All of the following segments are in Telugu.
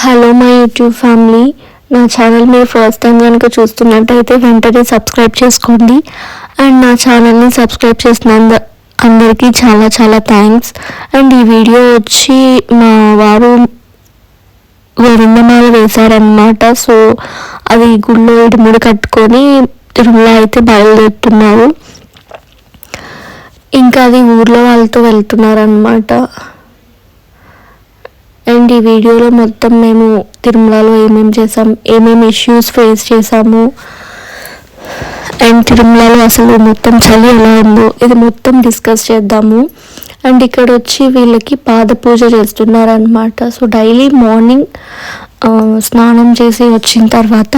హలో మై యూట్యూబ్ ఫ్యామిలీ, నా ఛానల్ మీరు ఫస్ట్ టైం కనుక చూస్తున్నట్టయితే వెంటనే సబ్స్క్రైబ్ చేసుకోండి. అండ్ నా ఛానల్ని సబ్స్క్రైబ్ చేసిన అందరికీ చాలా చాలా థ్యాంక్స్. అండ్ ఈ వీడియో వచ్చి మా వారు వరుణమాల వేశారనమాట. సో అది గుళ్ళో ఇడుముడి కట్టుకొని తిరుమల అయితే బయలుదేరుతున్నారు. ఇంకా అది ఊర్లో వాళ్ళతో వెళ్తున్నారనమాట. అండ్ ఈ వీడియోలో మొత్తం మేము తిరుమలలో ఏమేమి చేసాం, ఏమేమి ఇష్యూస్ ఫేస్ చేసాము, అండ్ తిరుమలలో అసలు మొత్తం చలి ఎలా ఉందో ఇది మొత్తం డిస్కస్ చేద్దాము. అండ్ ఇక్కడ వచ్చి వీళ్ళకి పాద పూజ చేస్తున్నారనమాట. సో డైలీ మార్నింగ్ స్నానం చేసి వచ్చిన తర్వాత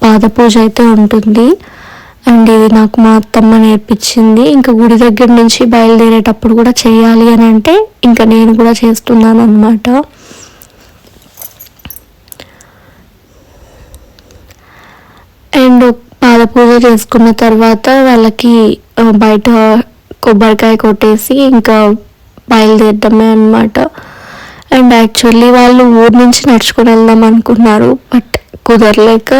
పాద పూజ అయితే ఉంటుంది. అండ్ ఇది నాకు మా అత్తమ్మ నేర్పించింది. ఇంకా గుడి దగ్గర నుంచి బయలుదేరేటప్పుడు కూడా చేయాలి అని అంటే ఇంకా నేను కూడా చేస్తున్నాను అనమాట. అండ్ పాద పూజ చేసుకున్న తర్వాత వాళ్ళకి బయట కొబ్బరికాయ కొట్టేసి ఇంకా బయలుదేరడమే అనమాట. అండ్ యాక్చువల్లీ వాళ్ళు ఊరు నుంచి నడుచుకొని వెళ్దాం అనుకున్నారు, బట్ కుదరలేక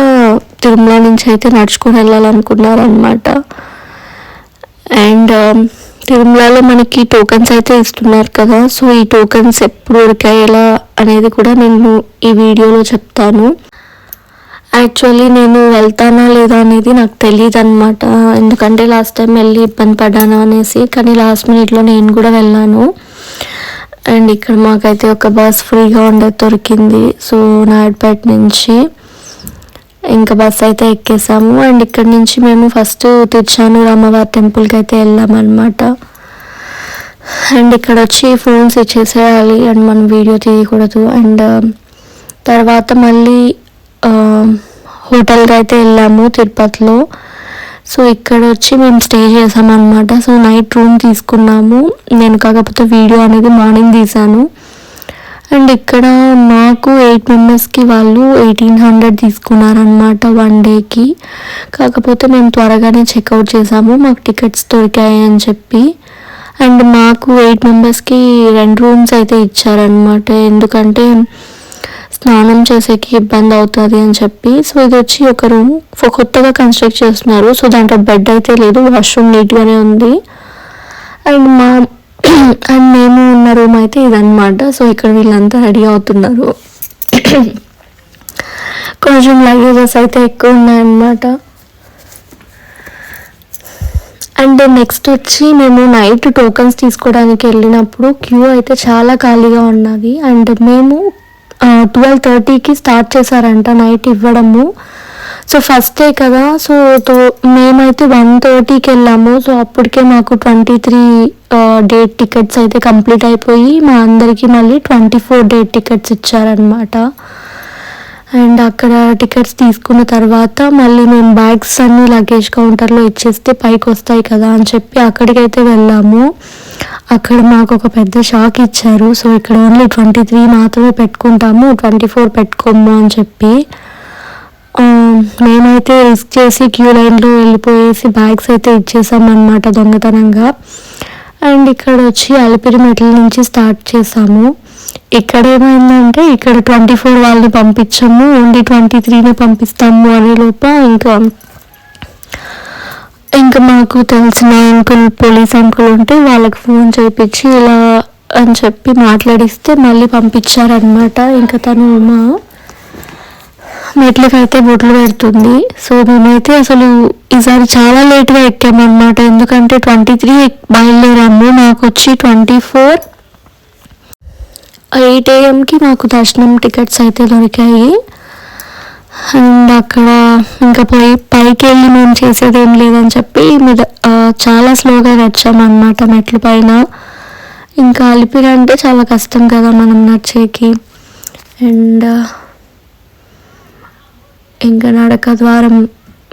తిరుమల నుంచి అయితే నడుచుకొని వెళ్ళాలనుకున్నారు అనమాట. అండ్ తిరుమలలో మనకి టోకన్స్ అయితే ఇస్తున్నారు కదా, సో ఈ టోకన్స్ ఎప్పుడు ఉరికాయేలా అనేది కూడా నేను ఈ వీడియోలో చెప్తాను. యాక్చువల్లీ నేను వెళ్తానా లేదా అనేది నాకు తెలియదు అనమాట, ఎందుకంటే లాస్ట్ టైం వెళ్ళి ఇబ్బంది పడ్డాను అనేసి. కానీ లాస్ట్ మినిట్లో నేను కూడా వెళ్ళాను. అండ్ ఇక్కడ మాకైతే ఒక బస్ ఫ్రీగా ఉండేది దొరికింది. సో నాయుడుపేట నుంచి ఇంకా బస్ అయితే ఎక్కేసాము. అండ్ ఇక్కడ నుంచి మేము ఫస్ట్ తిరుచానూరు అమ్మవారి టెంపుల్కి అయితే వెళ్ళామన్నమాట. అండ్ ఇక్కడ వచ్చి ఫోన్స్ ఇచ్చేసేయాలి అండ్ మనం వీడియో తీయకూడదు. అండ్ తర్వాత మళ్ళీ హోటల్కి అయితే వెళ్ళాము తిరుపతిలో. సో ఇక్కడ వచ్చి మేము స్టే చేసామన్నమాట. సో నైట్ రూమ్ తీసుకున్నాము. నేను కాకపోతే వీడియో అనేది మార్నింగ్ తీసాను. అండ్ ఇక్కడ మాకు 8 మెంబర్స్కి వాళ్ళు 1800 తీసుకున్నారనమాట 1 డేకి. కాకపోతే మేము త్వరగానే చెక్అవుట్ చేసాము, మాకు టికెట్స్ దొరికాయి అని చెప్పి. అండ్ మాకు 8 మెంబర్స్కి 2 రూమ్స్ అయితే ఇచ్చారనమాట, ఎందుకంటే స్నానం చేసేకి ఇబ్బంది అవుతుంది అని చెప్పి. సో ఇది వచ్చి ఒక రూమ్ కొత్తగా కన్స్ట్రక్ట్ చేస్తున్నారు. సో దాంట్లో బెడ్ అయితే లేదు, వాష్రూమ్ నీట్గానే ఉంది. అండ్ మేము ఉన్న రూమ్ అయితే ఇదన్నమాట. సో ఇక్కడ వీళ్ళంతా రెడీ అవుతున్నారు. కొంచెం లగేజెస్ అయితే ఎక్కువ ఉన్నాయన్నమాట. అండ్ నెక్స్ట్ వచ్చి మేము నైట్ టోకన్స్ తీసుకోవడానికి వెళ్ళినప్పుడు క్యూ అయితే చాలా ఖాళీగా ఉన్నది. అండ్ మేము 12:30కి స్టార్ట్ చేశారంట నైట్ ఇవ్వడము. సో ఫస్ట్ డే కదా, సో మేమైతే 1:30కి వెళ్ళాము. సో అప్పటికే మాకు 23 డేట్ టికెట్స్ అయితే కంప్లీట్ అయిపోయి మా అందరికీ మళ్ళీ 24 డేట్ టికెట్స్ ఇచ్చారనమాట. అండ్ అక్కడ టికెట్స్ తీసుకున్న తర్వాత మళ్ళీ మేము బ్యాగ్స్ అన్ని లగేజ్ కౌంటర్లో ఇచ్చేస్తే పైకి వస్తాయి కదా అని చెప్పి అక్కడికైతే వెళ్ళాము. అక్కడ మాకు ఒక పెద్ద షాక్ ఇచ్చారు. సో ఇక్కడ ఓన్లీ 23 మాత్రమే పెట్టుకుంటాము, 24 పెట్టుకోము అని చెప్పి. మేమైతే రిస్క్ చేసి క్యూ లైన్లో వెళ్ళిపోయేసి బ్యాగ్స్ అయితే ఇచ్చేసామన్నమాట దొంగతనంగా. అండ్ ఇక్కడ వచ్చి అలిపిరి మెట్ల నుంచి స్టార్ట్ చేసాము. ఇక్కడ ఏమైందంటే ఇక్కడ 24 వాళ్ళని పంపించాము, ఓన్లీ 23ని పంపిస్తాము అనే లోప ఇంకా మాకు తెలిసిన అంకుల్, పోలీస్ అంకుల్ ఉంటే వాళ్ళకి ఫోన్ చేయించి ఇలా అని చెప్పి మాట్లాడిస్తే మళ్ళీ పంపించారనమాట. ఇంకా తను మా మెట్లకైతే బొట్లు పెడుతుంది. సో మేమైతే అసలు ఈసారి చాలా లేట్గా ఎక్కామన్నమాట, ఎందుకంటే 23 బయలుదేరాము. మాకు వచ్చి 24 8 AM మాకు దర్శనం టికెట్స్ అయితే దొరికాయి. అండ్ అక్కడ ఇంకా పైకి వెళ్ళి మేము చేసేది ఏం లేదని చెప్పి చాలా స్లోగా నడిచామన్నమాట మెట్ల పైన. ఇంకా అలిపిరి అంటే చాలా కష్టం కదా మనం నడిచేకి. అండ్ ఇంకా నడక ద్వారం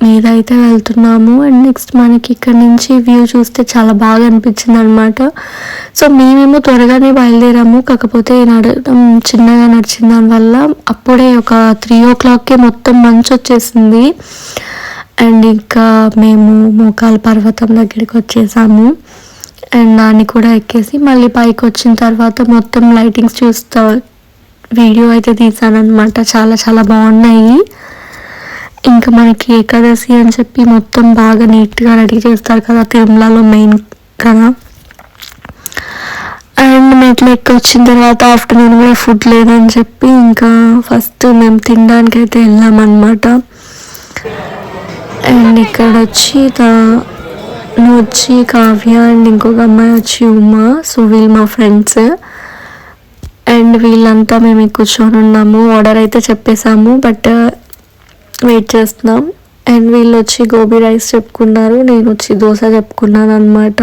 మీద అయితే వెళ్తున్నాము. అండ్ నెక్స్ట్ మనకి ఇక్కడ నుంచి వ్యూ చూస్తే చాలా బాగా అనిపించింది అనమాట. సో మేమేమో త్వరగానే బయలుదేరాము, కాకపోతే నడడం చిన్నగా నడిచిన దానివల్ల అప్పుడే ఒక 3 o'clockకే మొత్తం మంచు వచ్చేసింది. అండ్ ఇంకా మేము మోకాల పర్వతం దగ్గరికి వచ్చేసాము. అండ్ దాన్ని కూడా ఎక్కేసి మళ్ళీ పైకి వచ్చిన తర్వాత మొత్తం లైటింగ్స్ వీడియో అయితే తీసాను అనమాట. చాలా చాలా బాగున్నాయి. ఇంకా మనకి ఏకాదశి అని చెప్పి మొత్తం బాగా నీట్గా రెడీ చేస్తారు కదా తిరుమలలో మెయిన్ కదా. అండ్ మెట్లు ఎక్కి వచ్చిన తర్వాత ఆఫ్టర్నూన్ కూడా ఫుడ్ లేదని చెప్పి ఇంకా ఫస్ట్ మేము తినడానికి అయితే వెళ్ళామన్నమాట. అండ్ ఇక్కడ వచ్చి కావ్య అండ్ ఇంకొక అమ్మాయి వచ్చి ఉమా. సో వీళ్ళు మా ఫ్రెండ్స్. అండ్ వీళ్ళంతా మేము కూర్చొని ఉన్నాము. ఆర్డర్ అయితే చెప్పేసాము, బట్ వెయిట్ చేస్తున్నాం. అండ్ వీళ్ళు వచ్చి గోబీ రైస్ చెప్పుకున్నారు, నేను వచ్చి దోశ చెప్పుకున్నాను అనమాట.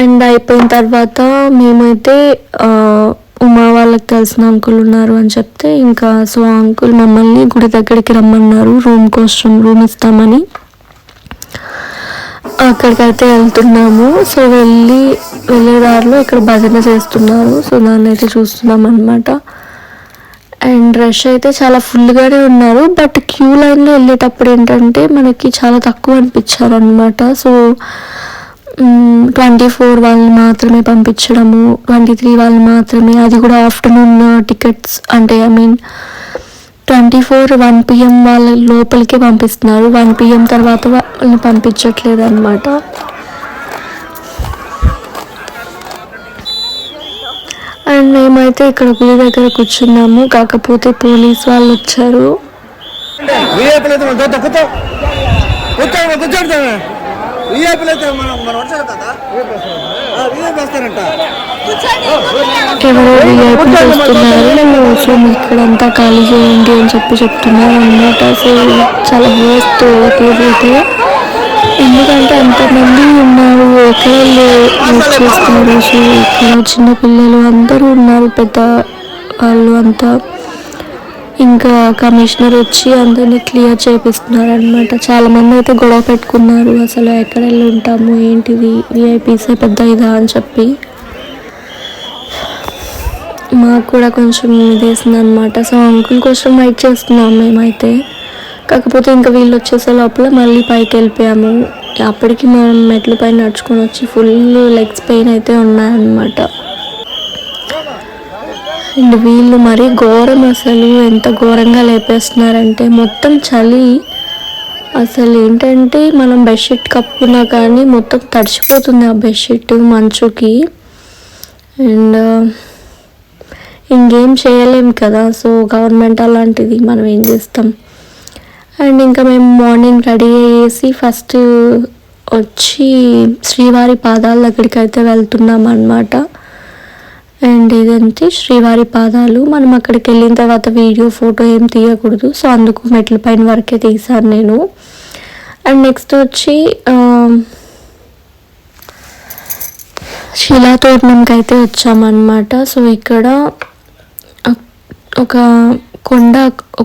అండ్ అయిపోయిన తర్వాత మేమైతే ఉమా వాళ్ళకి తెలిసిన అంకుల్ ఉన్నారు అని చెప్తే ఇంకా సో అంకుల్ మమ్మల్ని గుడి దగ్గరికి రమ్మన్నారు రూమ్ ఇస్తామని. అక్కడికైతే వెళ్తున్నాము. సో వెళ్ళే దారిలో ఇక్కడ భజన చేస్తున్నారు. సో దాన్ని అయితే చూస్తున్నాం అనమాట. అండ్ రష్ అయితే చాలా ఫుల్గానే ఉన్నారు, బట్ క్యూ లైన్లో వెళ్ళేటప్పుడు ఏంటంటే మనకి చాలా తక్కువ అనిపించారు అనమాట. సో 24 వాళ్ళని మాత్రమే పంపించడము, 23 వాళ్ళని మాత్రమే, అది కూడా ఆఫ్టర్నూన్ టికెట్స్ అంటే 24 1 PM వాళ్ళ లోపలికే పంపిస్తున్నారు. 1 PM తర్వాత వాళ్ళని పంపించట్లేదు అనమాట. అండ్ మేమైతే ఇక్కడ గుడి దగ్గర కూర్చున్నాము, కాకపోతే పోలీస్ వాళ్ళు వచ్చారు. ఎవరో వీఐపీ చూస్తున్నారు. సో ఇక్కడంతా ఖాళీ చేయండి అని చెప్తున్నారు అనమాట. సో చాలా వేస్ట్ అయితే, ఎందుకంటే అంతమంది ఉన్నారు, ఎక్కడ చూస్తారు. సో ఇక్కడ చిన్నపిల్లలు అందరూ ఉన్నారు, పెద్ద వాళ్ళు అంతా. ఇంకా కమిషనర్ వచ్చి అందరినీ క్లియర్ చేపిస్తున్నారు అనమాట. చాలామంది అయితే గొడవ పెట్టుకున్నారు, అసలు ఎక్కడ వెళ్ళి ఉంటాము ఏంటిది విఐపీసే పెద్ద ఇదా అని చెప్పి. మాకు కూడా కొంచెం ఇదేసింది అనమాట. సో అంకుల్ కోసం వెయిట్ చేస్తున్నాం మేమైతే. కాకపోతే ఇంకా వీళ్ళు వచ్చేసే లోపల మళ్ళీ పైకి వెళ్ళిపోయాము. అప్పటికి మనం మెట్ల పైన నడుచుకొని వచ్చి ఫుల్ లెగ్స్ పెయిన్ అయితే ఉన్నాయన్నమాట. అండ్ వీళ్ళు మరీ ఘోరం, అసలు ఎంత ఘోరంగా లేపేస్తున్నారంటే మొత్తం చలి. అసలు ఏంటంటే మనం బెడ్షీట్ కప్పుకున్నా కానీ మొత్తం తడిచిపోతుంది ఆ బెడ్షీట్ మంచుకి. అండ్ ఇంకేం చేయలేము కదా, సో గవర్నమెంట్ అలాంటిది, మనం ఏం చేస్తాం. అండ్ ఇంకా మేము మార్నింగ్ రెడీ అయ్యేసి ఫస్ట్ వచ్చి శ్రీవారి పాదాల దగ్గరికి అయితే వెళ్తున్నాం అన్నమాట. అండ్ ఇదంతే శ్రీవారి పాదాలు. మనం అక్కడికి వెళ్ళిన తర్వాత వీడియో ఫోటో ఏం తీయకూడదు, సో అందుకు మెట్ల పైన వరకే తీసాను నేను. అండ్ నెక్స్ట్ వచ్చి శిలాతోరణంకి అయితే వచ్చామన్నమాట. సో ఇక్కడ ఒక కొండ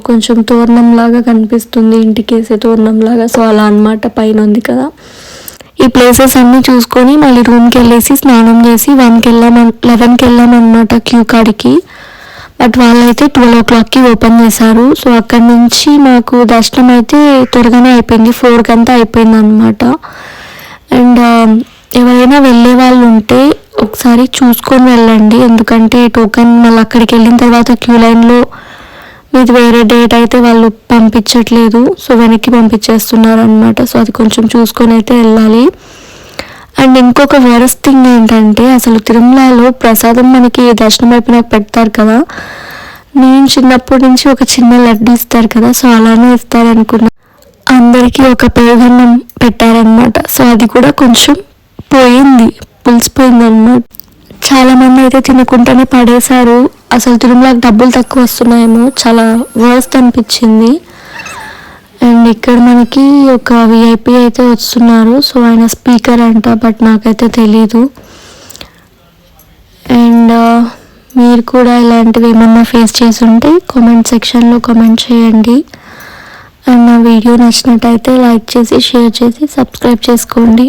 కొంచెం తోరణం లాగా కనిపిస్తుంది, ఇంటికేసే తోరణం లాగా. సో అలా అన్నమాట, పైన ఉంది కదా. ఈ ప్లేసెస్ అన్నీ చూసుకొని మళ్ళీ రూమ్కి వెళ్ళేసి స్నానం చేసి 11కి వెళ్ళామన్నమాట క్యూ కాడికి. బట్ వాళ్ళైతే 12 o'clockకి ఓపెన్ చేశారు. సో అక్కడి నుంచి మాకు దర్శనం అయితే త్వరగానే అయిపోయింది, 4 కంతా అయిపోయింది అనమాట. అండ్ ఎవరైనా వెళ్ళే వాళ్ళు ఉంటే ఒకసారి చూసుకొని వెళ్ళండి, ఎందుకంటే టోకెన్ మళ్ళీ అక్కడికి వెళ్ళిన తర్వాత క్యూ లైన్లో మీది వేరే డేట్ అయితే వాళ్ళు పంపించట్లేదు, సో వెనక్కి పంపించేస్తున్నారు అనమాట. సో అది కొంచెం చూసుకొని అయితే వెళ్ళాలి. అండ్ ఇంకొక వరస్ట్ థింగ్ ఏంటంటే, అసలు తిరుమలలో ప్రసాదం మనకి దర్శనం అయిపోయినాక పెడతారు కదా, నేను చిన్నప్పటి నుంచి ఒక చిన్న లడ్డు ఇస్తారు కదా, సో అలానే ఇస్తారనుకున్నా. అందరికీ ఒక పెరుగన్నం పెట్టారనమాట. సో అది కూడా కొంచెం పోయింది, పులిసిపోయింది అనమాట. చాలామంది అయితే తినకుండానే పడేశారు. అసలు తిరుమలకు డబ్బులు తక్కువ వస్తున్నాయేమో, చాలా వర్స్ట్ అనిపించింది. అండ్ ఇక్కడ మనకి ఒక విఐపి అయితే వస్తున్నారు. సో ఆయన స్పీకర్ అంట, బట్ నాకైతే తెలీదు. అండ్ మీరు కూడా ఇలాంటివి ఏమన్నా ఫేస్ చేసి ఉంటే కామెంట్ సెక్షన్లో కామెంట్ చేయండి. అండ్ నా వీడియో నచ్చినట్టయితే లైక్ చేసి షేర్ చేసి సబ్స్క్రైబ్ చేసుకోండి.